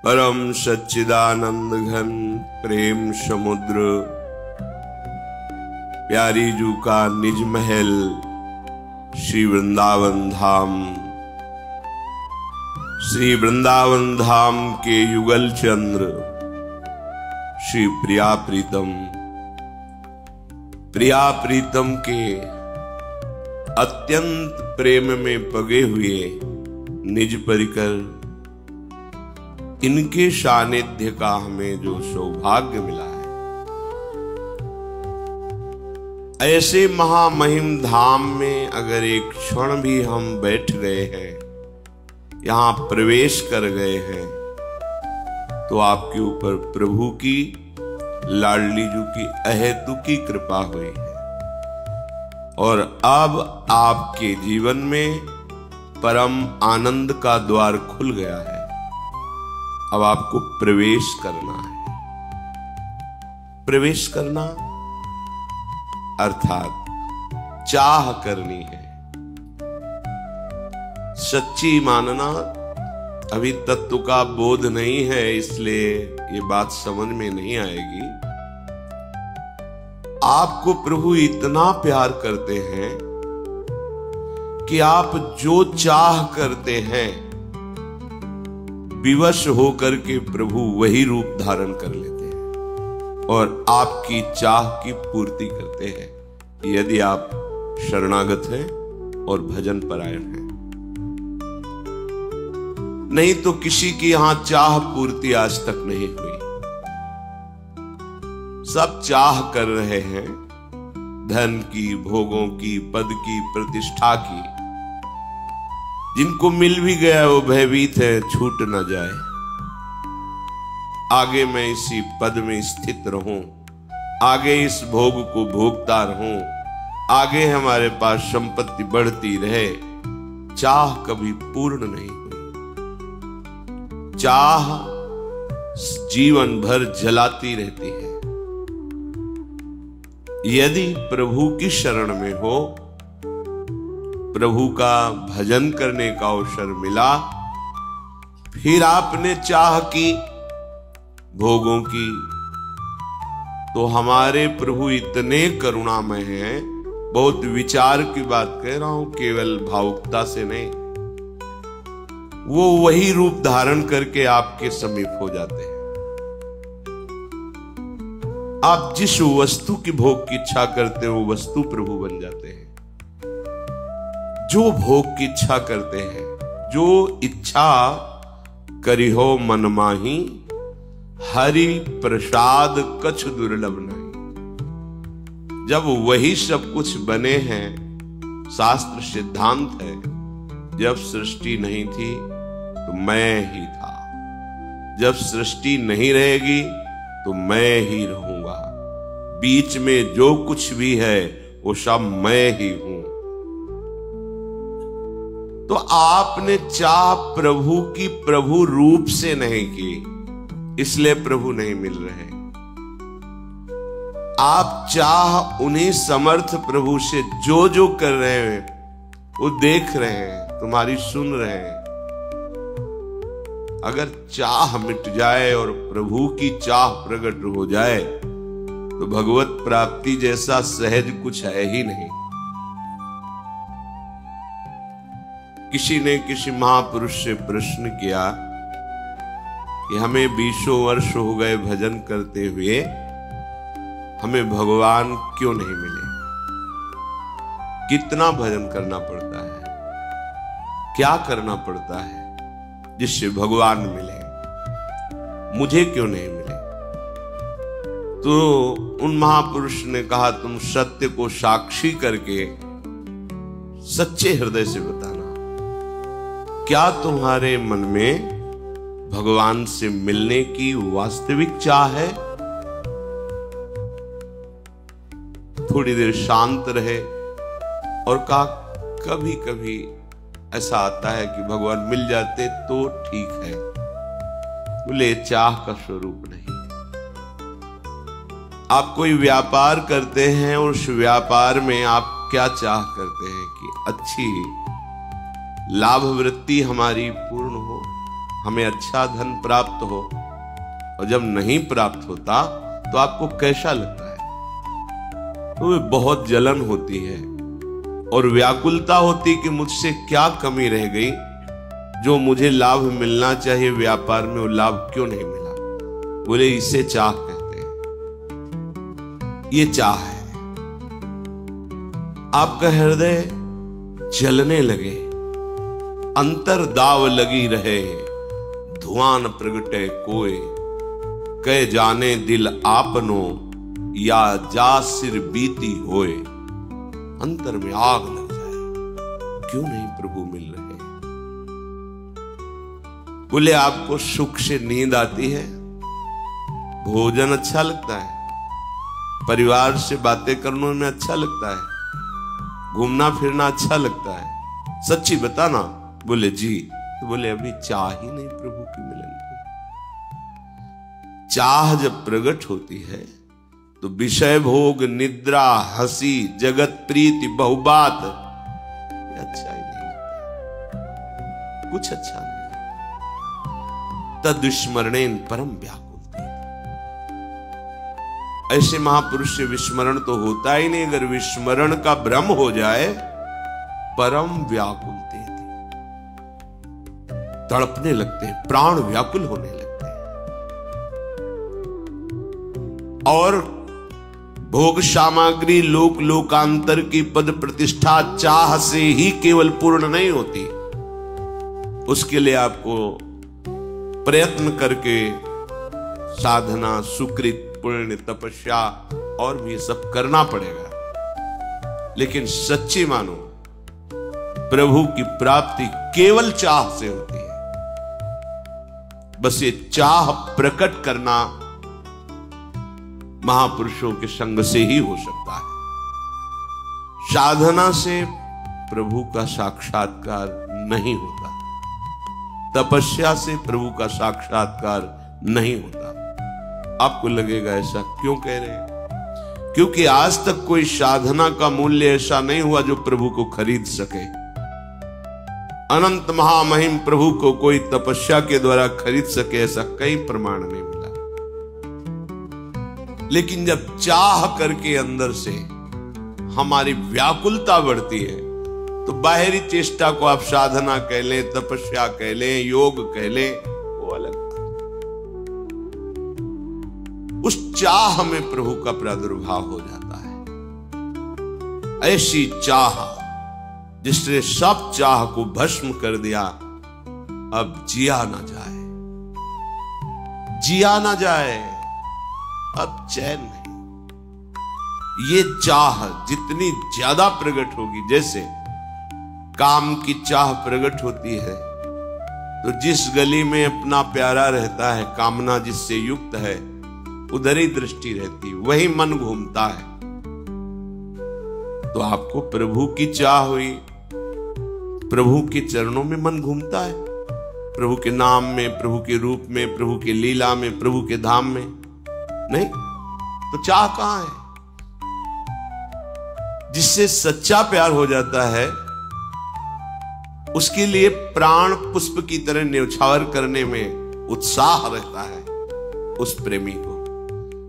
परम सच्चिदानंद घन प्रेम समुद्र, प्यारी जू का निज महल श्री वृंदावन धाम। श्री वृंदावन धाम के युगल चंद्र श्री प्रिया प्रीतम के अत्यंत प्रेम में पगे हुए निज परिकर इनके सानिध्य का हमें जो सौभाग्य मिला है, ऐसे महामहिम धाम में अगर एक क्षण भी हम बैठ गए हैं, यहां प्रवेश कर गए हैं, तो आपके ऊपर प्रभु की लाडली जू की अहेतुकी कृपा हुई है और अब आपके जीवन में परम आनंद का द्वार खुल गया है। अब आपको प्रवेश करना है। प्रवेश करना अर्थात चाह करनी है। सच्ची मानना अभी तत्व का बोध नहीं है, इसलिए ये बात समझ में नहीं आएगी। आपको प्रभु इतना प्यार करते हैं कि आप जो चाह करते हैं विवश होकर के प्रभु वही रूप धारण कर लेते हैं और आपकी चाह की पूर्ति करते हैं, यदि आप शरणागत हैं और भजन परायण हैं। नहीं तो किसी की यहां चाह पूर्ति आज तक नहीं हुई। सब चाह कर रहे हैं धन की, भोगों की, पद की, प्रतिष्ठा की। जिनको मिल भी गया वो भयभीत है छूट न जाए, आगे मैं इसी पद में स्थित रहूं, आगे इस भोग को भोगता रहूं, आगे हमारे पास संपत्ति बढ़ती रहे। चाह कभी पूर्ण नहीं हुई। चाह जीवन भर जलाती रहती है। यदि प्रभु की शरण में हो, प्रभु का भजन करने का अवसर मिला, फिर आपने चाह की भोगों की, तो हमारे प्रभु इतने करुणामय हैं। बहुत विचार की बात कह रहा हूं, केवल भावुकता से नहीं। वो वही रूप धारण करके आपके समीप हो जाते हैं। आप जिस वस्तु की भोग की इच्छा करते हो, वो वस्तु प्रभु बन जाते हैं। जो भोग की इच्छा करते हैं, जो इच्छा करी हो मन माही, हरि प्रसाद कछ दुर्लभ नहीं। जब वही सब कुछ बने हैं, शास्त्र सिद्धांत है, जब सृष्टि नहीं थी तो मैं ही था, जब सृष्टि नहीं रहेगी तो मैं ही रहूंगा, बीच में जो कुछ भी है वो सब मैं ही हूं। तो आपने चाह प्रभु की प्रभु रूप से नहीं की, इसलिए प्रभु नहीं मिल रहे। आप चाह उन्हीं समर्थ प्रभु से जो जो कर रहे हैं वो देख रहे हैं, तुम्हारी सुन रहे हैं। अगर चाह मिट जाए और प्रभु की चाह प्रकट हो जाए तो भगवत प्राप्ति जैसा सहज कुछ है ही नहीं। किसी ने किसी महापुरुष से प्रश्न किया कि हमें 20 वर्ष हो गए भजन करते हुए, हमें भगवान क्यों नहीं मिले? कितना भजन करना पड़ता है, क्या करना पड़ता है जिससे भगवान मिले? मुझे क्यों नहीं मिले? तो उन महापुरुष ने कहा, तुम सत्य को साक्षी करके सच्चे हृदय से बताना, क्या तुम्हारे मन में भगवान से मिलने की वास्तविक चाह है? थोड़ी देर शांत रहे और कहा, कभी कभी ऐसा आता है कि भगवान मिल जाते तो ठीक है। बोले, चाह का स्वरूप नहीं। आप कोई व्यापार करते हैं, उस व्यापार में आप क्या चाह करते हैं कि अच्छी लाभ वृत्ति हमारी पूर्ण हो, हमें अच्छा धन प्राप्त हो और जब नहीं प्राप्त होता तो आपको कैसा लगता है? तो बहुत जलन होती है और व्याकुलता होती कि मुझसे क्या कमी रह गई, जो मुझे लाभ मिलना चाहिए व्यापार में वो लाभ क्यों नहीं मिला। बोले इसे चाह कहते हैं। ये चाह है। आपका हृदय जलने लगे, अंतर दाव लगी रहे, धुआं न प्रगटे कोय, कह जाने दिल आपनो या जा सिर बीती होए। अंतर में आग लग जाए, क्यों नहीं प्रभु मिल रहे। बोले आपको सुख से नींद आती है, भोजन अच्छा लगता है, परिवार से बातें करने में अच्छा लगता है, घूमना फिरना अच्छा लगता है, सच्ची बताना। बोले जी। तो बोले अभी चाह ही नहीं प्रभु की मिलन की। चाह जब प्रकट होती है तो विषय भोग, निद्रा, हंसी, जगत प्रीति, बहुबात अच्छा ही नहीं लगता, कुछ अच्छा नहीं। तद विस्मरणेन परम व्याकुलते। ऐसे महापुरुष से विस्मरण तो होता ही नहीं। अगर विस्मरण का भ्रम हो जाए, परम व्याकुलते, तड़पने लगते हैं, प्राण व्याकुल होने लगते हैं। और भोग सामग्री, लोक लोकांतर की पद प्रतिष्ठा चाह से ही केवल पूर्ण नहीं होती, उसके लिए आपको प्रयत्न करके साधना, सुकृत, पुण्य, तपस्या और भी सब करना पड़ेगा। लेकिन सच्ची मानो प्रभु की प्राप्ति केवल चाह से होती है। बस ये चाह प्रकट करना महापुरुषों के संग से ही हो सकता है। साधना से प्रभु का साक्षात्कार नहीं होता, तपस्या से प्रभु का साक्षात्कार नहीं होता। आपको लगेगा ऐसा क्यों कह रहे हैं? क्योंकि आज तक कोई साधना का मूल्य ऐसा नहीं हुआ जो प्रभु को खरीद सके। अनंत महामहिम प्रभु को कोई तपस्या के द्वारा खरीद सके, ऐसा कई प्रमाण नहीं मिला। लेकिन जब चाह करके अंदर से हमारी व्याकुलता बढ़ती है तो बाहरी चेष्टा को आप साधना कह लें, तपस्या कह लें, योग कह लें, वो अलग। उस चाह में प्रभु का प्रादुर्भाव हो जाता है। ऐसी चाह जिसने सब चाह को भस्म कर दिया, अब जिया ना जाए, जिया ना जाए, अब चैन नहीं। ये चाह जितनी ज्यादा प्रकट होगी, जैसे काम की चाह प्रकट होती है तो जिस गली में अपना प्यारा रहता है, कामना जिससे युक्त है, उधर ही दृष्टि रहती, वही मन घूमता है। तो आपको प्रभु की चाह हुई, प्रभु के चरणों में मन घूमता है, प्रभु के नाम में, प्रभु के रूप में, प्रभु के लीला में, प्रभु के धाम में नहीं, तो चाह कहां है? जिससे सच्चा प्यार हो जाता है उसके लिए प्राण पुष्प की तरह न्यौछावर करने में उत्साह रहता है उस प्रेमी को,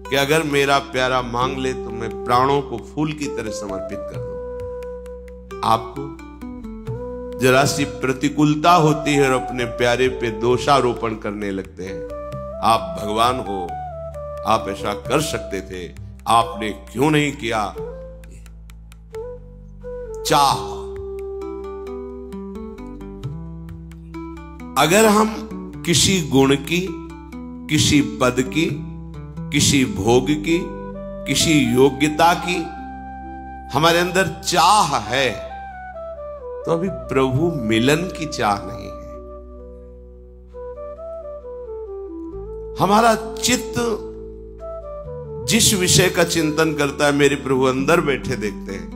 कि अगर मेरा प्यारा मांग ले तो मैं प्राणों को फूल की तरह समर्पित कर दूं। आपको जरा सी प्रतिकूलता होती है और अपने प्यारे पे दोषारोपण करने लगते हैं। आप भगवान हो, आप ऐसा कर सकते थे, आपने क्यों नहीं किया? चाह। अगर हम किसी गुण की, किसी पद की, किसी भोग की, किसी योग्यता की हमारे अंदर चाह है तो अभी प्रभु मिलन की चाह नहीं है। हमारा चित्त जिस विषय का चिंतन करता है, मेरे प्रभु अंदर बैठे देखते हैं,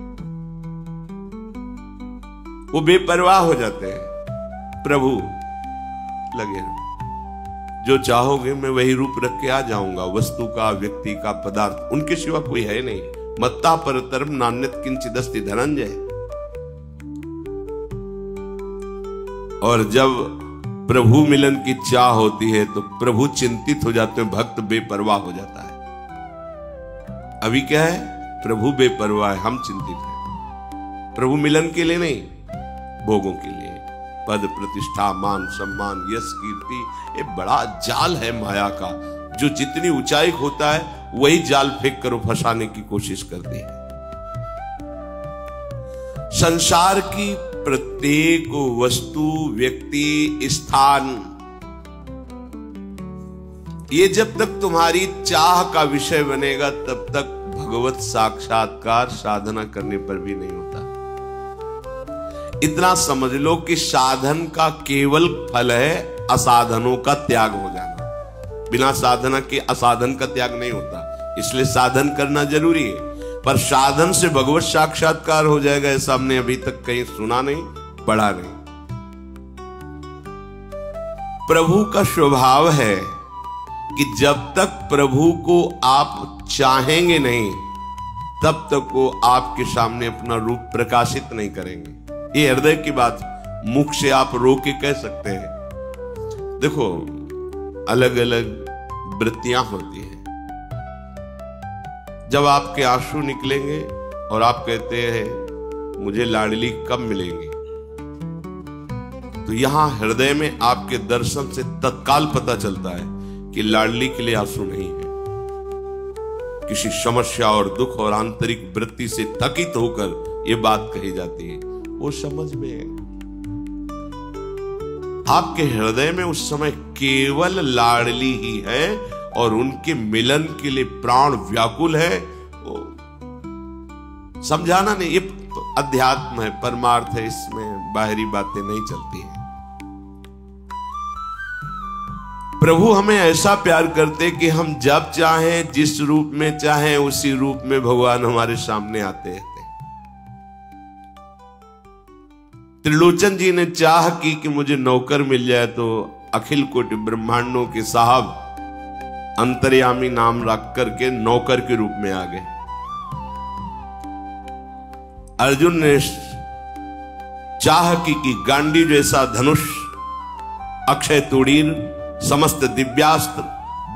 वो बेपरवाह हो जाते हैं। प्रभु लगे रहो, जो चाहोगे मैं वही रूप रख के आ जाऊंगा, वस्तु का, व्यक्ति का, पदार्थ, उनके सिवा कोई है नहीं। मत्ता परतरम नान्यत किंचिदस्ति धनंजय। और जब प्रभु मिलन की चाह होती है तो प्रभु चिंतित हो जाते हैं, भक्त बेपरवाह हो जाता है। अभी क्या है, प्रभु बेपरवाह है, हम चिंतित हैं। प्रभु मिलन के लिए नहीं, भोगों के लिए, पद प्रतिष्ठा मान सम्मान यश कीर्ति, ये बड़ा जाल है माया का, जो जितनी ऊंचाई होता है वही जाल फेंक कर फंसाने की कोशिश करती है। संसार की प्रत्येक वस्तु, व्यक्ति, स्थान, ये जब तक तुम्हारी चाह का विषय बनेगा तब तक भगवत साक्षात्कार साधना करने पर भी नहीं होता। इतना समझ लो कि साधन का केवल फल है असाधनों का त्याग हो जाना। बिना साधना के असाधन का त्याग नहीं होता, इसलिए साधन करना जरूरी है। पर साधन से भगवत साक्षात्कार हो जाएगा ऐसा हमने अभी तक कहीं सुना नहीं, पढ़ा नहीं। प्रभु का स्वभाव है कि जब तक प्रभु को आप चाहेंगे नहीं तब तक वो आपके सामने अपना रूप प्रकाशित नहीं करेंगे। ये हृदय की बात, मुख से आप रो के कह सकते हैं। देखो, अलग अलग वृत्तियां होती हैं। जब आपके आंसू निकलेंगे और आप कहते हैं मुझे लाडली कब मिलेंगी, तो यहां हृदय में आपके दर्शन से तत्काल पता चलता है कि लाडली के लिए आंसू नहीं है। किसी समस्या और दुख और आंतरिक वृत्ति से थकित होकर यह बात कही जाती है, वो समझ में है। आपके हृदय में उस समय केवल लाडली ही है और उनके मिलन के लिए प्राण व्याकुल है। समझाना नहीं, ये अध्यात्म है, परमार्थ है, इसमें बाहरी बातें नहीं चलती हैं। प्रभु हमें ऐसा प्यार करते कि हम जब चाहें, जिस रूप में चाहें, उसी रूप में भगवान हमारे सामने आते रहते। त्रिलोचन जी ने चाह की कि मुझे नौकर मिल जाए तो अखिल कोटि ब्रह्मांडों के साहब अंतर्यामी नाम रख करके नौकर के रूप में आ गए। अर्जुन ने चाह की कि गांडी जैसा धनुष, अक्षय तुड़ीर, समस्त दिव्यास्त्र,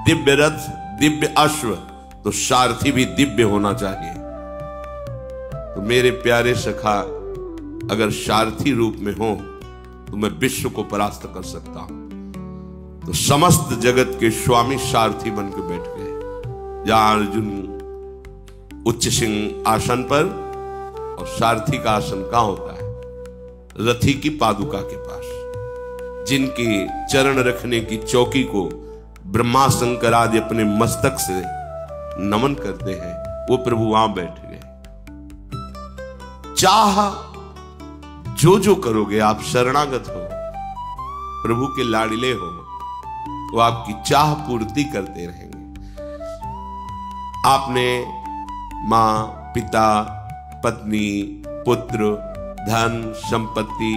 दिव्य रथ, दिव्य अश्व, तो सारथी भी दिव्य होना चाहिए। तो मेरे प्यारे सखा, अगर सारथी रूप में हो तो मैं विश्व को परास्त कर सकता हूं। तो समस्त जगत के स्वामी सारथी बनकर बैठ गए। जहां अर्जुन उच्च सिंह आसन पर और सारथी का आसन कहां होता है? रथी की पादुका के पास। जिनकी चरण रखने की चौकी को ब्रह्मा शंकर आदि अपने मस्तक से नमन करते हैं, वो प्रभु वहां बैठ गए। चाह जो करोगे, आप शरणागत हो, प्रभु के लाडले हो, वो आपकी चाह पूर्ति करते रहेंगे। आपने मां, पिता, पत्नी, पुत्र, धन, संपत्ति,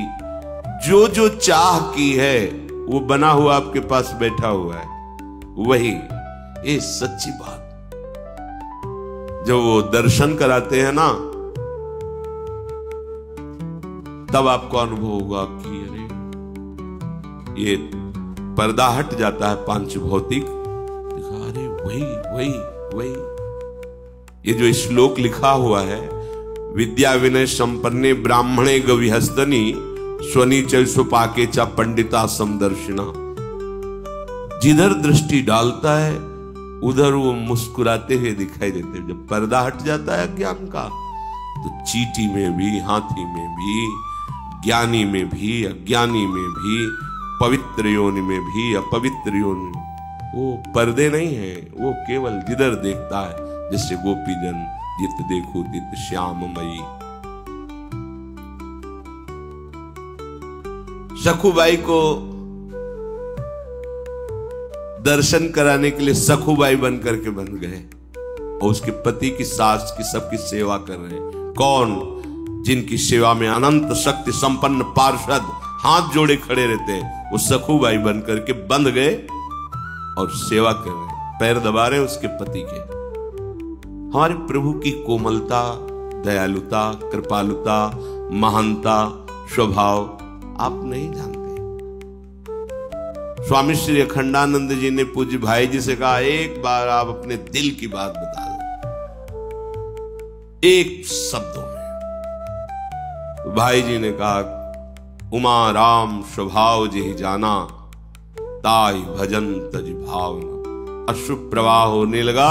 जो चाह की है वो बना हुआ आपके पास बैठा हुआ है, वही ये सच्ची बात। जब वो दर्शन कराते हैं ना, तब आपको अनुभव होगा कि अरे ये पर्दा हट जाता है पांच भौतिक, अरे वही ये जो श्लोक लिखा हुआ है, विद्या विनय संपन्ने ब्राह्मणे गविहस्तनी स्वनीचल सुपाके चा पंडिता समदर्शिना। जिधर दृष्टि डालता है उधर वो मुस्कुराते हुए दिखाई देते हैं। जब पर्दा हट जाता है ज्ञान का, तो चींटी में भी, हाथी में भी, ज्ञानी में भी, अज्ञानी में भी, पवित्र योनि में भी, अपवित्र योनि में, वो पर्दे नहीं है, वो केवल जिधर देखता है, जैसे गोपीजन जित देखो तित श्याममयी। सखुबाई को दर्शन कराने के लिए सखुबाई बन करके बन गए और उसके पति की सास की सबकी सेवा कर रहे हैं। कौन? जिनकी सेवा में अनंत शक्ति संपन्न पार्षद हाथ जोड़े खड़े रहते हैं, वो सखुबाई बन करके बंध गए और सेवा कर रहे हैं, पैर दबा रहे हैं उसके पति के। हमारे प्रभु की कोमलता, दयालुता, कृपालुता, महानता, स्वभाव आप नहीं जानते। स्वामी श्री अखंडानंद जी ने पूज्य भाई जी से कहा, एक बार आप अपने दिल की बात बता दो, एक शब्दों में। तो भाई जी ने कहा, उमा राम स्वभाव जी जाना, ताई भजन तज भावना। अशुभ प्रवाह होने लगा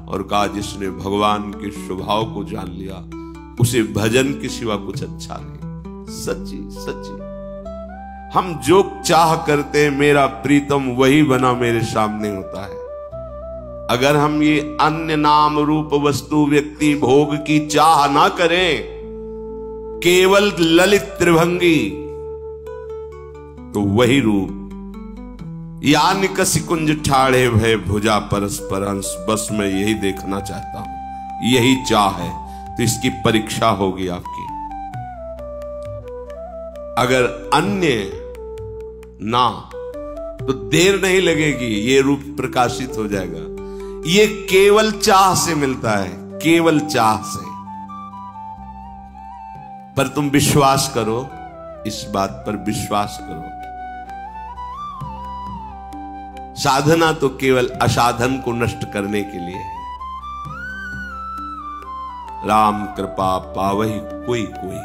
और कहा, जिसने भगवान के स्वभाव को जान लिया उसे भजन के सिवा कुछ अच्छा नहीं। सच्ची सच्ची, हम जो चाह करते हैं, मेरा प्रीतम वही बना मेरे सामने होता है। अगर हम ये अन्य नाम रूप वस्तु व्यक्ति भोग की चाह ना करें, केवल ललित त्रिभंगी, तो वही रूप यानिक सिकुंज ठाड़े भय भुजा परस्पर हंस, बस मैं यही देखना चाहता हूं, यही चाह है। तो इसकी परीक्षा होगी आपकी। अगर अन्य ना, तो देर नहीं लगेगी, ये रूप प्रकाशित हो जाएगा। ये केवल चाह से मिलता है, केवल चाह से। पर तुम विश्वास करो, इस बात पर विश्वास करो, साधना तो केवल असाधन को नष्ट करने के लिए है। राम कृपा पावही कोई कोई,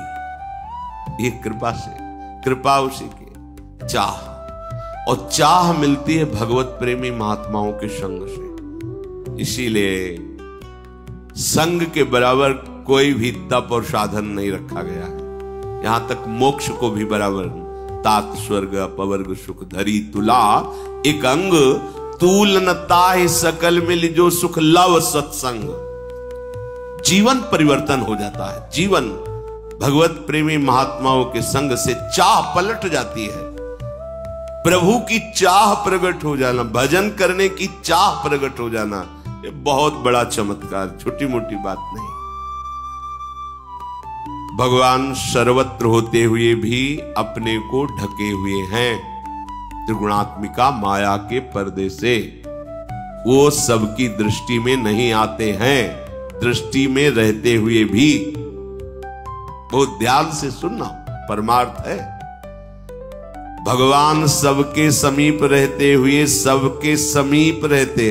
ये कृपा से, कृपा उसी के। चाह, और चाह मिलती है भगवत प्रेमी महात्माओं के संग से। इसीलिए संग के बराबर कोई भी तप और साधन नहीं रखा गया है। यहां तक मोक्ष को भी बराबर, तात स्वर्ग अपवर्ग सुख धरी तुला, एक अंग तूल न ताहि सकल मिल जो सुख लव सत्संग। जीवन परिवर्तन हो जाता है। जीवन भगवत प्रेमी महात्माओं के संग से चाह पलट जाती है। प्रभु की चाह प्रकट हो जाना, भजन करने की चाह प्रकट हो जाना, ये बहुत बड़ा चमत्कार, छोटी मोटी बात नहीं। भगवान सर्वत्र होते हुए भी अपने को ढके हुए हैं त्रिगुणात्मिका माया के पर्दे से। वो सबकी दृष्टि में नहीं आते हैं, दृष्टि में रहते हुए भी। बहुत ध्यान से सुनना, परमार्थ है। भगवान सबके समीप रहते हुए, सबके समीप रहते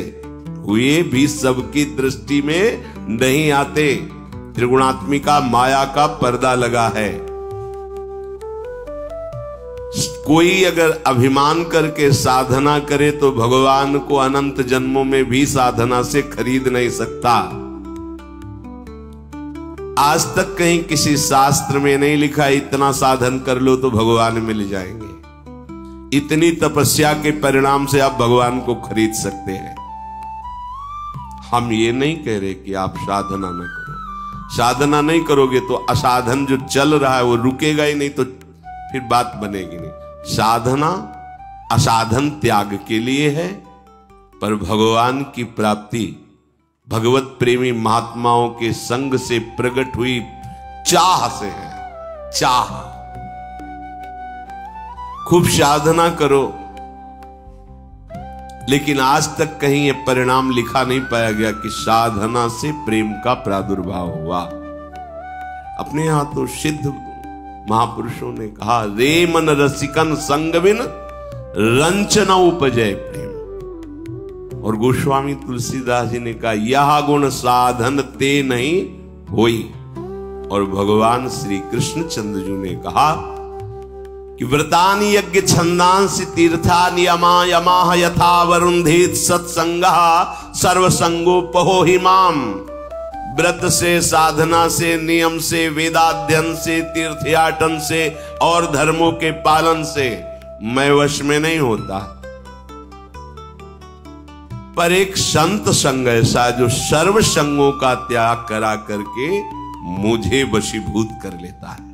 हुए भी सबकी दृष्टि में नहीं आते। त्रिगुणात्मिका माया का पर्दा लगा है। कोई अगर अभिमान करके साधना करे तो भगवान को अनंत जन्मों में भी साधना से खरीद नहीं सकता। आज तक कहीं किसी शास्त्र में नहीं लिखा इतना साधन कर लो तो भगवान मिल जाएंगे। इतनी तपस्या के परिणाम से आप भगवान को खरीद सकते हैं। हम ये नहीं कह रहे कि आप साधना न करो। साधना नहीं करोगे तो असाधन जो चल रहा है वो रुकेगा ही नहीं, तो फिर बात बनेगी नहीं। साधना असाधन त्याग के लिए है, पर भगवान की प्राप्ति भगवत प्रेमी महात्माओं के संग से प्रकट हुई चाह से है। चाह, खूब साधना करो, लेकिन आज तक कहीं यह परिणाम लिखा नहीं पाया गया कि साधना से प्रेम का प्रादुर्भाव हुआ। अपने यहां तो सिद्ध महापुरुषों ने कहा, रे मन रसिकन संग बिन रंचना उपजय प्रेम। और गोस्वामी तुलसीदास जी ने कहा, यह गुण साधन ते नहीं होई। और भगवान श्री कृष्ण चंद्र जी ने कहा कि व्रतानि यज्ञ छंदांसि तीर्थानि यमा यमाह यथा वरुंधेत सत्संगः सर्वसंगोपहो हिमाम। व्रत से, साधना से, नियम से, वेदाध्ययन से, तीर्थयाटन से और धर्मों के पालन से मैं वश में नहीं होता, पर एक संत संग ऐसा जो सर्व संगों का त्याग करा करके मुझे वशीभूत कर लेता है।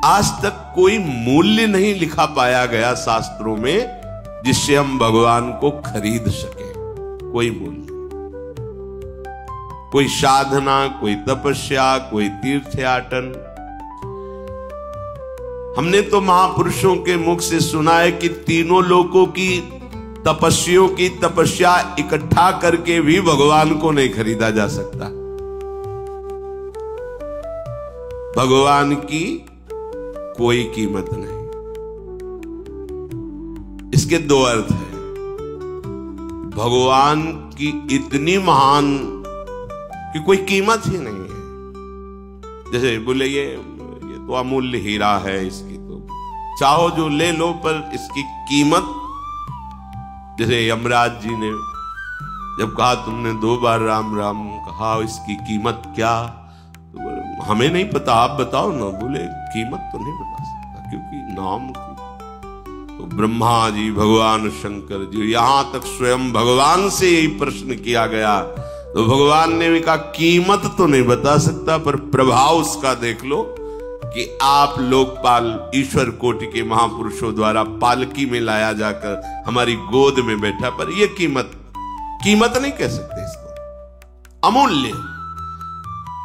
आज तक कोई मूल्य नहीं लिखा पाया गया शास्त्रों में जिससे हम भगवान को खरीद सके। कोई मूल्य, कोई साधना, कोई तपस्या, कोई तीर्थयाटन। हमने तो महापुरुषों के मुख से सुना है कि तीनों लोकों की तपस्वियों की तपस्या इकट्ठा करके भी भगवान को नहीं खरीदा जा सकता। भगवान की कोई कीमत नहीं। इसके दो अर्थ हैं। भगवान की इतनी महान कि कोई कीमत ही नहीं है। जैसे बोले ये तो अमूल्य हीरा है, इसकी तो चाहो जो ले लो, पर इसकी कीमत, जैसे यमराज जी ने जब कहा तुमने 2 बार राम राम कहा, इसकी कीमत क्या? तो बोले हमें नहीं पता, आप बताओ ना। बोले कीमत तो नहीं बता सकता, क्योंकि नाम की। तो ब्रह्मा जी, भगवान शंकर जी, यहां तक स्वयं भगवान से यही प्रश्न किया गया, तो भगवान ने भी कहा कीमत तो नहीं बता सकता, पर प्रभाव उसका देख लो कि आप लोकपाल ईश्वर कोटि के महापुरुषों द्वारा पालकी में लाया जाकर हमारी गोद में बैठा, पर यह कीमत नहीं कह सकते इसको, अमूल्य।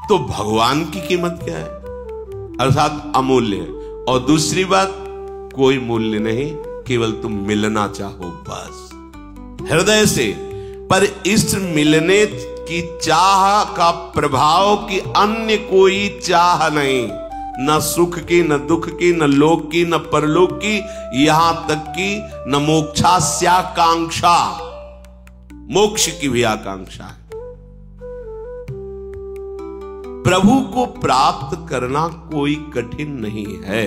तो भगवान की कीमत क्या है? अर्थात अमूल्य है। और दूसरी बात, कोई मूल्य नहीं, केवल तुम मिलना चाहो बस हृदय से। पर इस मिलने की चाह का प्रभाव की अन्य कोई चाह नहीं, न सुख की, न दुख की, न लोक की, न परलोक की, यहां तक कि न मोक्षास्याकांक्षा, मोक्ष की भी आकांक्षा है। प्रभु को प्राप्त करना कोई कठिन नहीं है,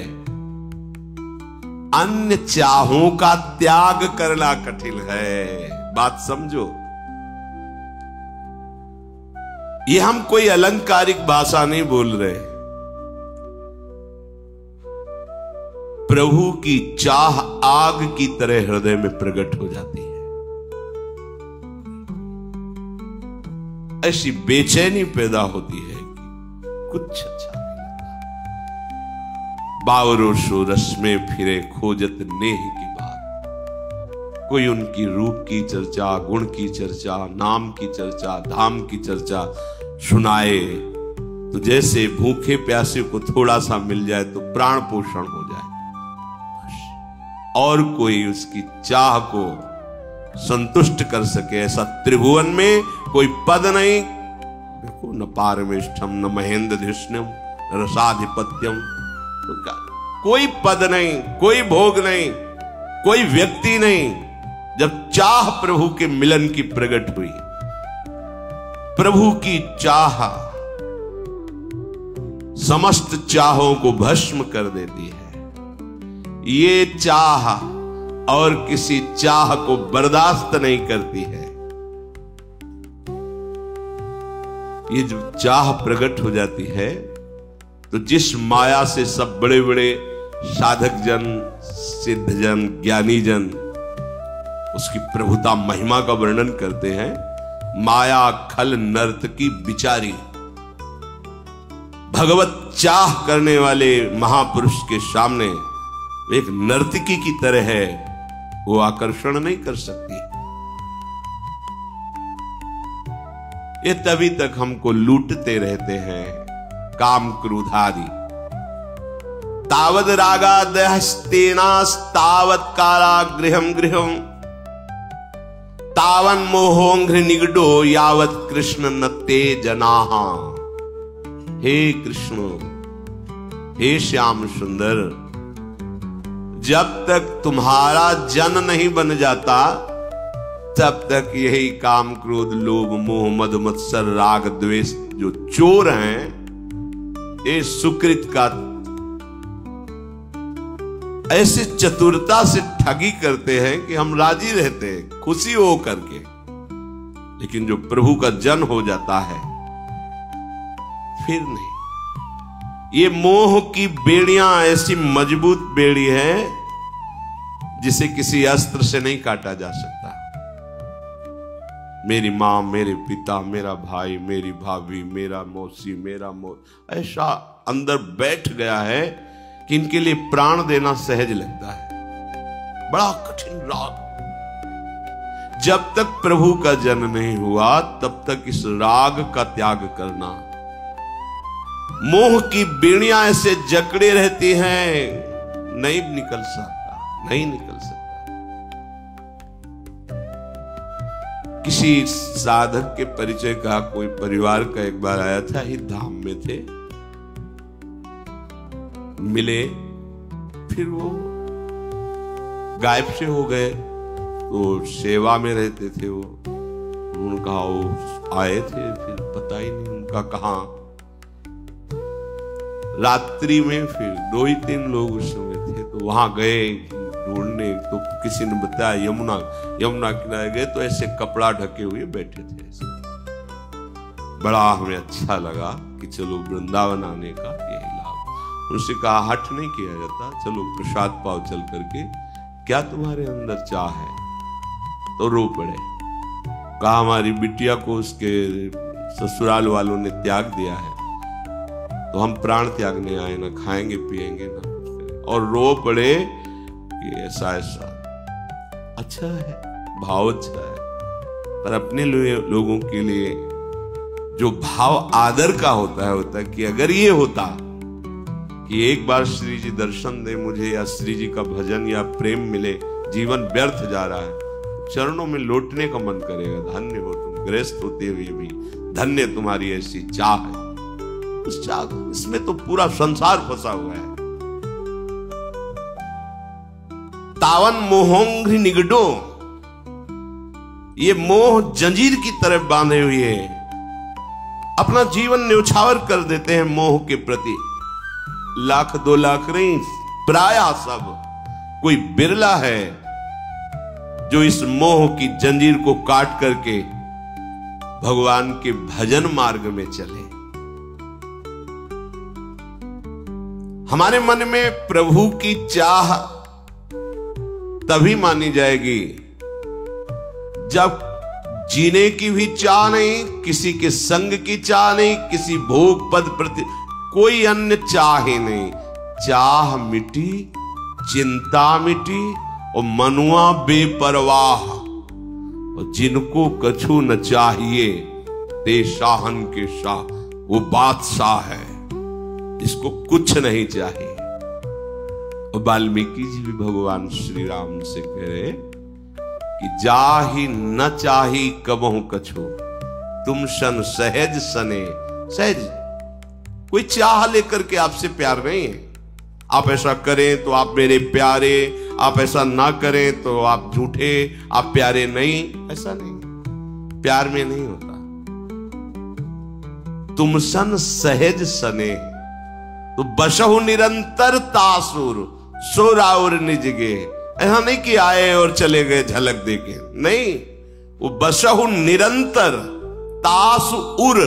अन्य चाहों का त्याग करना कठिन है। बात समझो, ये हम कोई अलंकारिक भाषा नहीं बोल रहे। प्रभु की चाह आग की तरह हृदय में प्रकट हो जाती है। ऐसी बेचैनी पैदा होती है कि कुछ अच्छा नहीं लगता। बावरो सो रस में फिरे खोजत नेह की बात। कोई उनकी रूप की चर्चा, गुण की चर्चा, नाम की चर्चा, धाम की चर्चा सुनाए तो जैसे भूखे प्यासे को थोड़ा सा मिल जाए तो प्राण पोषण हो जाए, और कोई उसकी चाह को संतुष्ट कर सके ऐसा त्रिभुवन में कोई पद नहीं। देखो, न पारमेष्ठम, न महेंद्र धिष्णम, न रसाधिपत्यम, तो क्या कोई पद नहीं, कोई भोग नहीं, कोई व्यक्ति नहीं। जब चाह प्रभु के मिलन की प्रकट हुई, प्रभु की चाह समस्त चाहों को भस्म कर देती है। ये चाह और किसी चाह को बर्दाश्त नहीं करती है। ये जो चाह प्रकट हो जाती है, तो जिस माया से सब बड़े बड़े साधक जन, सिद्ध जन, ज्ञानी जन उसकी प्रभुता महिमा का वर्णन करते हैं, माया खल नर्तकी बिचारी, भगवत चाह करने वाले महापुरुष के सामने एक नर्तकी की तरह है, वो आकर्षण नहीं कर सकती। ये तभी तक हमको लूटते रहते हैं, काम क्रोधादि। तावद रागा दहस्तेनास्तावत कारागृहम गृहम, तावन मोहोंघ्र निगडो यावत कृष्ण नते जनाहा। हे कृष्ण, हे श्याम सुंदर, जब तक तुम्हारा जन नहीं बन जाता, तब तक यही काम क्रोध लोभ मोह मद मत्सर राग द्वेष जो चोर हैं, ये सुकृत का ऐसे चतुरता से ठगी करते हैं कि हम राजी रहते हैं खुशी हो करके। लेकिन जो प्रभु का जन हो जाता है फिर नहीं। ये मोह की बेड़ियां ऐसी मजबूत बेड़ी है जिसे किसी अस्त्र से नहीं काटा जा सकता। मेरी मां, मेरे पिता, मेरा भाई, मेरी भाभी, मेरा मौसी, मेरा ऐसा अंदर बैठ गया है कि इनके लिए प्राण देना सहज लगता है। बड़ा कठिन राग। जब तक प्रभु का जन्म नहीं हुआ तब तक इस राग का त्याग करना। मोह की बेड़ियां ऐसे जकड़े रहती हैं, नहीं निकल सकता, नहीं निकल सकता। किसी साधक के परिचय का कोई परिवार का एक बार आया था, ही धाम में थे, मिले, फिर वो गायब से हो गए। तो सेवा में रहते थे वो, उनका वो आए थे, फिर पता ही नहीं उनका कहाँ। रात्रि में फिर 2 ही 3 लोग उस समय थे, तो वहां गए ढूंढने। तो किसी ने बताया यमुना किनारे गए तो ऐसे कपड़ा ढके हुए बैठे थे ऐसे। बड़ा हमें अच्छा लगा कि चलो वृंदावन आने का यही लाभ। उनसे कहा हठ नहीं किया जाता, चलो प्रसाद पाव चल करके, क्या तुम्हारे अंदर चाह है? तो रो पड़े। कहा हमारी बिटिया को उसके ससुराल वालों ने त्याग दिया है, तो हम प्राण त्यागने आए, ना खाएंगे पिएंगे ना कुछ करेंगे। और रो पड़े कि ऐसा ऐसा। अच्छा है, भाव अच्छा है, पर अपने लोगों के लिए जो भाव आदर का होता है कि अगर ये होता कि एक बार श्री जी दर्शन दे मुझे, या श्री जी का भजन या प्रेम मिले, जीवन व्यर्थ जा रहा है, चरणों में लौटने का मन करेगा। धन्य हो तुम, गृहस्थ होते हुए भी धन्य तुम्हारी ऐसी चाह है। उस चाह, इसमें तो पूरा संसार फंसा हुआ है। तावन मोहोंघ्रि निगडो, ये मोह जंजीर की तरफ बांधे हुए अपना जीवन न्यौछावर कर देते हैं मोह के प्रति। 1 2 लाख नहीं, प्रायः सब, कोई बिरला है जो इस मोह की जंजीर को काट करके भगवान के भजन मार्ग में चले। हमारे मन में प्रभु की चाह तभी मानी जाएगी जब जीने की भी चाह नहीं, किसी के संग की चाह नहीं, किसी भोग पद प्रति कोई अन्य चाह ही नहीं। चाह मिटी, चिंता मिटी, और मनुआ बेपरवाह। और जिनको कछु न चाहिए ते शाहन के शाह, वो बादशाह है जिसको कुछ नहीं चाहिए। और वाल्मीकि जी भी भगवान श्री राम से कह रहे कि जाहि न चाही कबहु कछु, तुम सन सहज सने। सहज, कोई चाह लेकर के आपसे प्यार नहीं है। आप ऐसा करें तो आप मेरे प्यारे, आप ऐसा ना करें तो आप झूठे, आप प्यारे नहीं, ऐसा नहीं। प्यार में नहीं होता। तुम सन सहज सने, तो बसहु निरंतर तासुर, सो राउर निज गे। ऐसा नहीं कि आए और चले गए झलक देके, नहीं। वो बसहु निरंतर, तासु उर,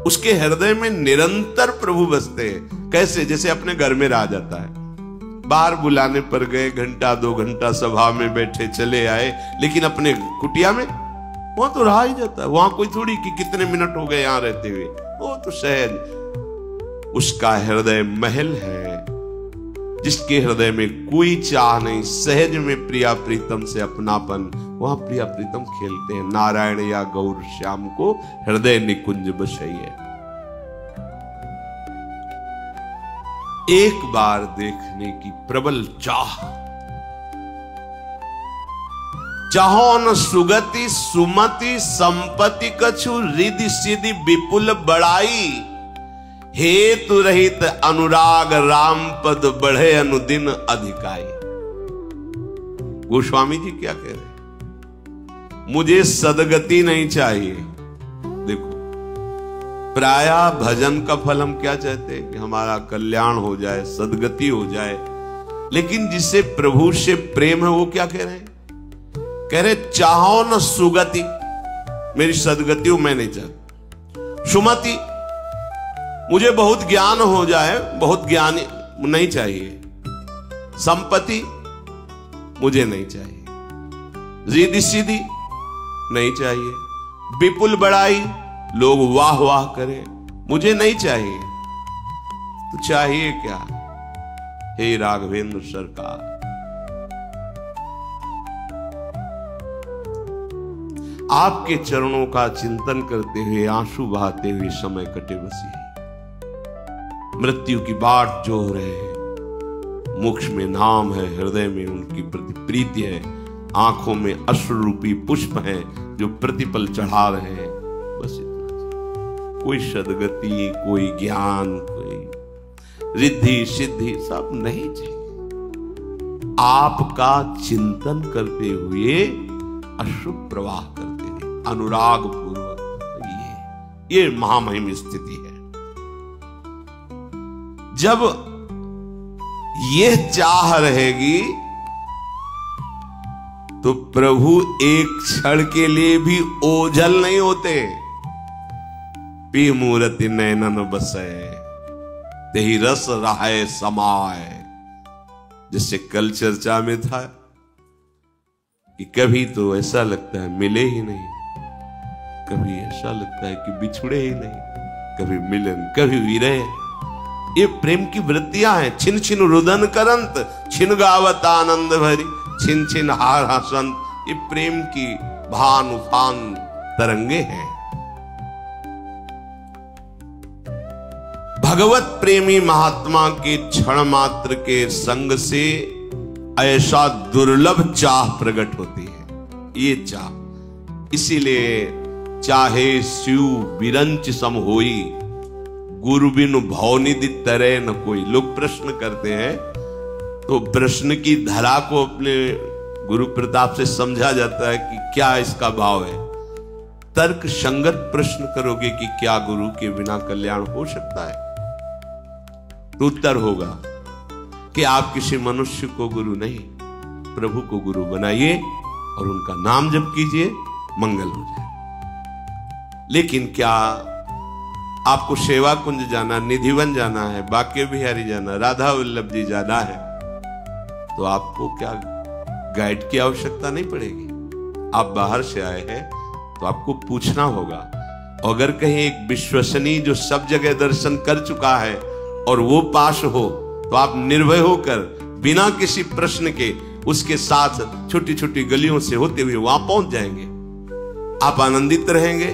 उसके हृदय में निरंतर प्रभु बसते हैं। कैसे? जैसे अपने घर में रह जाता है, बाहर बुलाने पर गए, घंटा 2 घंटा सभा में बैठे चले आए, लेकिन अपने कुटिया में वहां तो रहा ही जाता है। वहां कोई थोड़ी कि कितने मिनट हो गए यहां रहते हुए, वो तो सहज। उसका हृदय महल है, जिसके हृदय में कोई चाह नहीं, सहज में प्रिया प्रीतम से अपनापन, वहां प्रिया प्रीतम खेलते हैं। नारायण या गौर श्याम को हृदय निकुंज बसइए। एक बार देखने की प्रबल चाह, चाहो न सुगति सुमति संपत्ति कछु, रिधि सिद्धि विपुल बड़ाई, हेतु रहित अनुराग राम पद बढ़े अनुदिन अधिकाई। गोस्वामी जी क्या कह रहे हैं? मुझे सदगति नहीं चाहिए। देखो, प्रायः भजन का फल हम क्या चाहते हैं कि हमारा कल्याण हो जाए, सदगति हो जाए। लेकिन जिससे प्रभु से प्रेम है वो क्या कह रहे हैं? कह रहे चाहो न सुगति, मेरी सदगति हो, मैं नहीं चाहता। सुमति, मुझे बहुत ज्ञान हो जाए, बहुत ज्ञानी नहीं चाहिए। संपत्ति मुझे नहीं चाहिए। रिद्धि सिद्धि नहीं चाहिए। विपुल बड़ाई, लोग वाह वाह करें, मुझे नहीं चाहिए। तो चाहिए क्या? हे राघवेंद्र सरकार, आपके चरणों का चिंतन करते हुए, आंसू बहाते हुए समय कटे बसी है। मृत्यु की बाट जो रहे हैं, मुख में नाम है, हृदय में उनकी प्रति प्रीति है, आंखों में अश्रु रूपी पुष्प हैं जो प्रतिपल चढ़ा रहे हैं। बस इतना। कोई सदगति, कोई ज्ञान, कोई रिद्धि सिद्धि सब नहीं चाहिए। आपका चिंतन करते हुए अश्रु प्रवाह करते रहे, अनुराग पूर्वक। ये महामहिम स्थिति है। जब ये चाह रहेगी तो प्रभु एक क्षण के लिए भी ओझल नहीं होते। पी मूर्ति नैनन बसे तेहि रस रहाय समाय। जिससे कल चर्चा में था कि कभी तो ऐसा लगता है मिले ही नहीं, कभी ऐसा लगता है कि बिछुड़े ही नहीं, कभी मिलन कभी विरह। ये प्रेम की वृत्तियां हैं। छिन छिन रुदन करंत छिन गावत आनंद भरी छिन छिन हार हसंत। ये प्रेम की भान उफान तरंगे हैं। भगवत प्रेमी महात्मा के क्षण मात्र के संग से ऐसा दुर्लभ चाह प्रकट होती है। ये चाह इसीलिए चाहे शिव बिरंच सम होई गुरु बिनु भवनिधि तरे न कोई। लोग प्रश्न करते हैं तो प्रश्न की धरा को अपने गुरु प्रताप से समझा जाता है कि क्या इसका भाव है। तर्क संगत प्रश्न करोगे कि क्या गुरु के बिना कल्याण हो सकता है, तो उत्तर होगा कि आप किसी मनुष्य को गुरु नहीं, प्रभु को गुरु बनाइए और उनका नाम जप कीजिए, मंगल हो जाए। लेकिन क्या आपको सेवा कुंज जाना, निधिवन जाना है, बाके बिहारी जाना, राधा वल्लभ जी जाना है, तो आपको क्या गाइड की आवश्यकता नहीं पड़ेगी। आप बाहर से आए हैं तो आपको पूछना होगा। अगर कहीं एक विश्वसनीय जो सब जगह दर्शन कर चुका है और वो पास हो तो आप निर्भय होकर बिना किसी प्रश्न के उसके साथ छोटी छोटी गलियों से होते हुए वहां पहुंच जाएंगे। आप आनंदित रहेंगे,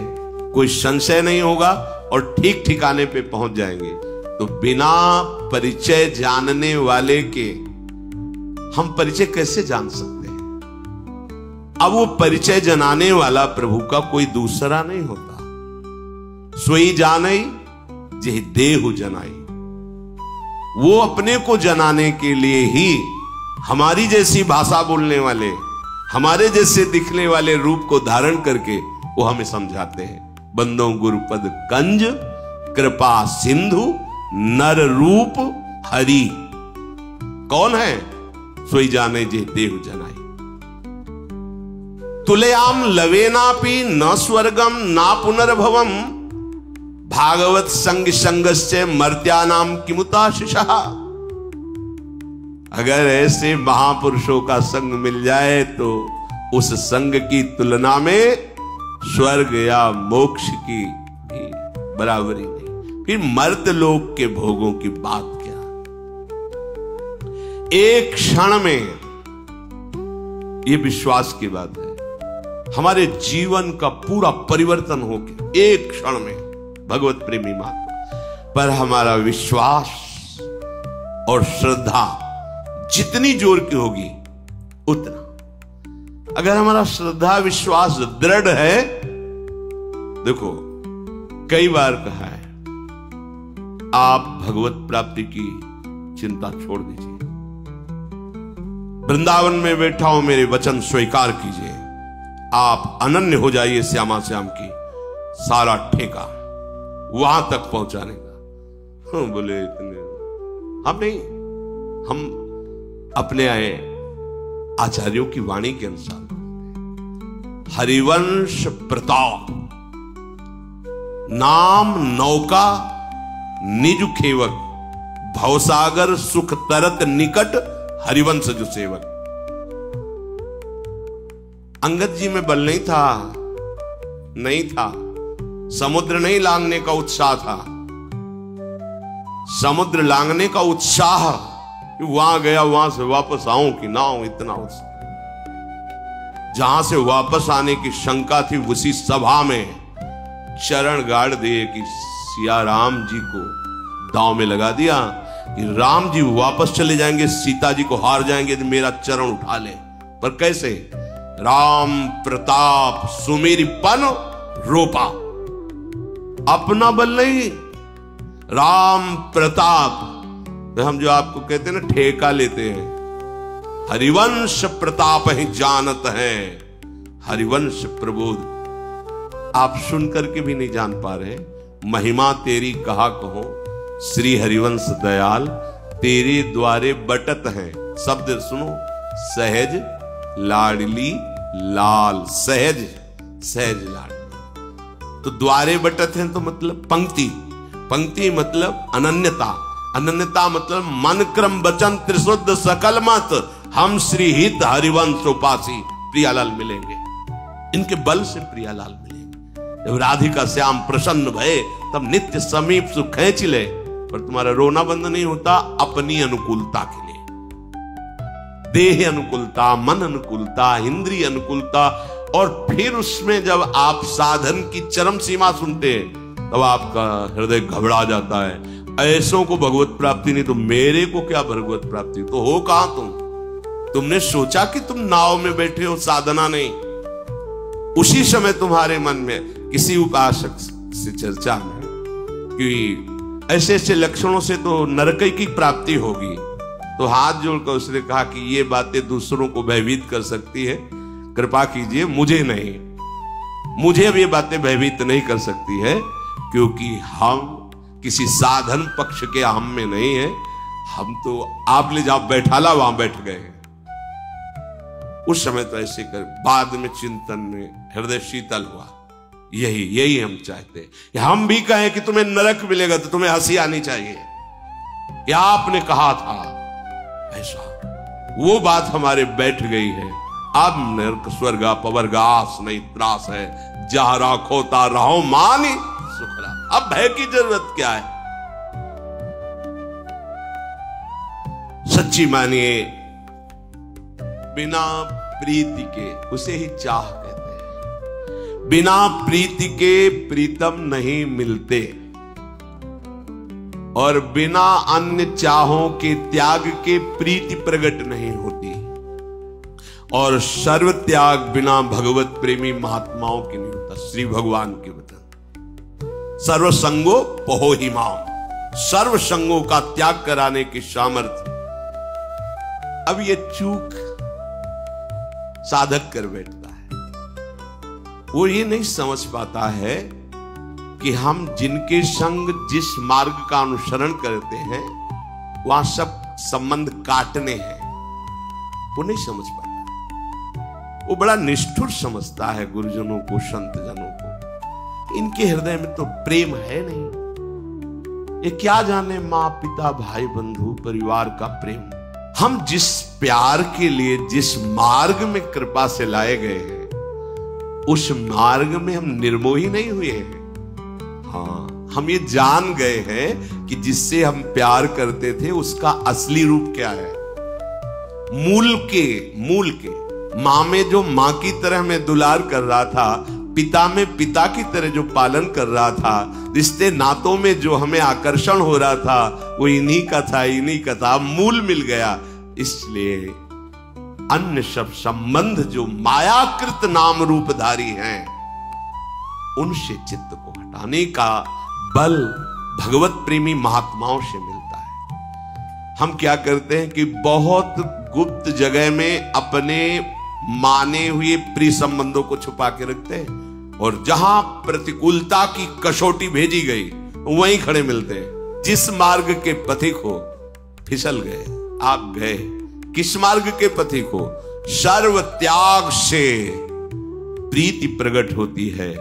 कोई संशय नहीं होगा और ठीक ठिकाने पे पहुंच जाएंगे। तो बिना परिचय जानने वाले के हम परिचय कैसे जान सकते हैं? अब वो परिचय जनाने वाला प्रभु का कोई दूसरा नहीं होता। सोई जाने जे देहु जनाई। वो अपने को जनाने के लिए ही हमारी जैसी भाषा बोलने वाले, हमारे जैसे दिखने वाले रूप को धारण करके वो हमें समझाते हैं। बंदो गुरुपद कंज कृपा सिंधु नर रूप हरि। कौन है? सोई जाने जे देहु जनाई। तुलयाम लवेनापि न स्वर्गम ना पुनर्भवम भागवत संग संगस्य मर्त्यानाम किमुताशिषा। अगर ऐसे महापुरुषों का संग मिल जाए तो उस संग की तुलना में स्वर्ग या मोक्ष की भी बराबरी नहीं। फिर मर्त्य लोक के भोगों की बात क्या? एक क्षण में, यह विश्वास की बात है, हमारे जीवन का पूरा परिवर्तन हो गया एक क्षण में भगवत प्रेमी महात्मा पर। हमारा विश्वास और श्रद्धा जितनी जोर की होगी उतना। अगर हमारा श्रद्धा विश्वास दृढ़ है, देखो कई बार कहा है आप भगवत प्राप्ति की चिंता छोड़ दीजिए। वृंदावन में बैठा हूं, मेरे वचन स्वीकार कीजिए, आप अनन्य हो जाइए श्यामा श्याम की। सारा ठेका वहां तक पहुंचाने का। बोले इतने हम नहीं, हम अपने आए आचार्यों की वाणी के अनुसार हरिवंश प्रताप नाम नौका निज खेवक भवसागर सुख तरत निकट हरिवंश जो सेवक। अंगद जी में बल नहीं था, समुद्र नहीं लांघने का उत्साह था। समुद्र लांघने का उत्साह वहां गया, वहां से वापस आऊं कि ना आऊं, इतना उत्साह। जहां से वापस आने की शंका थी उसी सभा में चरण गाड़ दिए कि सिया राम जी को दांव में लगा दिया कि राम जी वापस चले जाएंगे, सीता जी को हार जाएंगे तो मेरा चरण उठा ले। पर कैसे? राम प्रताप सुमेरीपन रोपा। अपना बल नहीं, राम प्रताप। हम जो आपको कहते हैं ना ठेका लेते हैं, हरिवंश प्रताप ही जानत हैं। हरिवंश प्रबोध आप सुनकर के भी नहीं जान पा रहे। महिमा तेरी कहा कहो, श्री हरिवंश दयाल तेरे द्वारे बटत हैं। शब्द सुनो, सहज लाडली लाल, सहज सहज लाडली। तो द्वारे बटत हैं तो मतलब पंक्ति, पंक्ति मतलब अनन्यता, अनन्यता मतलब मन क्रम वचन त्रिशुद्ध सकल मत। हम श्री हित हरिवंश उपासी प्रियालाल मिलेंगे, इनके बल से प्रियालाल मिलेंगे। जब राधिका श्याम प्रसन्न भये तब नित्य समीप सुख खींच ले, पर तुम्हारा रोना बंद नहीं होता अपनी अनुकूलता के लिए। देह अनुकूलता, मन अनुकूलता, इंद्रिय अनुकूलता, और फिर उसमें जब आप साधन की चरम सीमा सुनते हैं तब आपका हृदय घबरा जाता है। ऐसों को भगवत प्राप्ति नहीं तो मेरे को क्या भगवत प्राप्ति? तो हो कहां तुम? तुमने सोचा कि तुम नाव में बैठे हो, साधना नहीं। उसी समय तुम्हारे मन में किसी उपासक से चर्चा में कि ऐसे ऐसे लक्षणों से तो नरक की प्राप्ति होगी, तो हाथ जोड़कर उसने कहा कि ये बातें दूसरों को भयभीत कर सकती है, कृपा कीजिए मुझे नहीं, मुझे अब ये बातें भयभीत नहीं कर सकती है, क्योंकि हम किसी साधन पक्ष के हम में नहीं है। हम तो आप ले जाओ बैठाला वहां बैठ गए हैं। उस समय तो ऐसे कर, बाद में चिंतन में हृदय शीतल हुआ। यही हम चाहते हैं। हम भी कहें कि तुम्हें नरक मिलेगा तो तुम्हें हंसी आनी चाहिए, क्या आपने कहा था ऐसा, वो बात हमारे बैठ गई है। अब नरक स्वर्ग पवर्ग आस नहीं त्रास है, जहां राखोता रहो मानी सुखला। अब भय की जरूरत क्या है? सच्ची मानिए, बिना प्रीति के, उसे ही चाह कहते हैं, बिना प्रीति के प्रीतम नहीं मिलते, और बिना अन्य चाहों के त्याग के प्रीति प्रकट नहीं होती, और सर्व त्याग बिना भगवत प्रेमी महात्माओं के नहीं होता। श्री भगवान के वचन, सर्व संगो पहो ही माम, सर्व संगों का त्याग कराने की सामर्थ्य। अब ये चूक साधक कर बैठता है, वो ये नहीं समझ पाता है कि हम जिनके संग जिस मार्ग का अनुसरण करते हैं वहां सब संबंध काटने हैं, वो नहीं समझ पाता। वो बड़ा निष्ठुर समझता है गुरुजनों को, संत जनों को। इनके हृदय में तो प्रेम है नहीं, ये क्या जाने माँ पिता भाई बंधु परिवार का प्रेम। हम जिस प्यार के लिए जिस मार्ग में कृपा से लाए गए हैं, उस मार्ग में हम निर्मोही नहीं हुए हैं। हाँ, हम ये जान गए हैं कि जिससे हम प्यार करते थे उसका असली रूप क्या है। मूल के माँ में जो माँ की तरह में दुलार कर रहा था, पिता में पिता की तरह जो पालन कर रहा था, रिश्ते नातों में जो हमें आकर्षण हो रहा था, वो इन्हीं का था। मूल मिल गया। इसलिए अन्य सब संबंध जो मायाकृत नाम रूपधारी हैं, उनसे चित्त को हटाने का बल भगवत प्रेमी महात्माओं से मिलता है। हम क्या करते हैं कि बहुत गुप्त जगह में अपने माने हुए प्रिय संबंधों को छुपा के रखते हैं, और जहां प्रतिकूलता की कसौटी भेजी गई वहीं खड़े मिलते हैं। जिस मार्ग के पथिक हो फिसल गए, आप गए। किस मार्ग के पथिक हो? सर्व त्याग से प्रीति प्रकट होती है,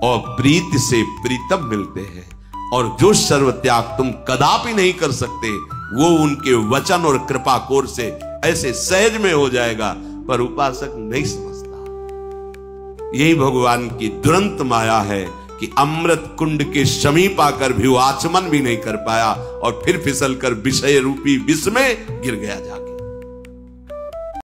और प्रीति से प्रीतम मिलते हैं। और जो सर्व त्याग तुम कदापि नहीं कर सकते, वो उनके वचन और कृपा कोर से ऐसे सहज में हो जाएगा, पर उपासक नहीं समझता। यही भगवान की दुरंत माया है कि अमृत कुंड के समीप आकर भी वो आचमन भी नहीं कर पाया, और फिर फिसल कर विषय रूपी विष में गिर गया जाकर।